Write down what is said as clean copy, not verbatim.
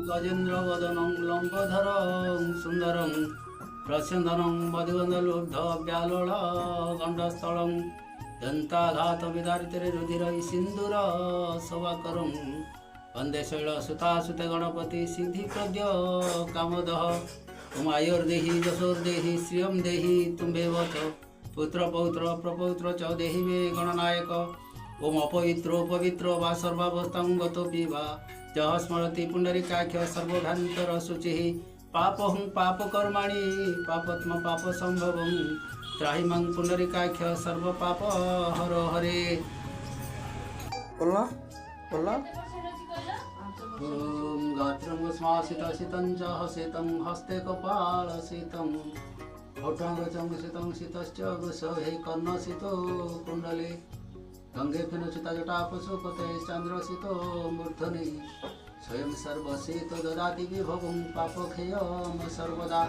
गजेन्द्र वदनं लम्बोदरं सुन्दरं प्रस्यन्दनं मधुगन्धलुब्ध व्यालोळ गण्डस्थलं दन्ताघात विदारितरे रुधिर सिन्दूर शोभाकरं वन्दे शैलसुतासुते गणपति सिद्धिप्रद्य कामदः तुम आयुर्देहि यशोर्देहि श्रियं देहि तुम्हेव च पुत्र पौत्र प्रपौत्र च देहि मे गणनायक ओम अपवित्रो पवित्रो वा सर्वावस्थां गतोऽपि वा जः स्मरति पुण्डरीकाख्य सर्वभ्रान्तर शुचिः पापहं पापकर्माणि पापत्म पापसम्भवं त्राहि मां पुण्डरीकाख्य सर्वपाप हर हरे। बोलना बोलना ॐ गात्रं श्वासितं च हसितं हस्ते कपालसितं ओठाङ्गचं शीतं शीतश्च गुसहे कर्णसितो कुण्डले गंगे फिनुचिता जटा पशुपते चंद्रसितो मूर्धनि स्वयं सर्वसित ददाति विभवं पापक्षयं सर्वदा।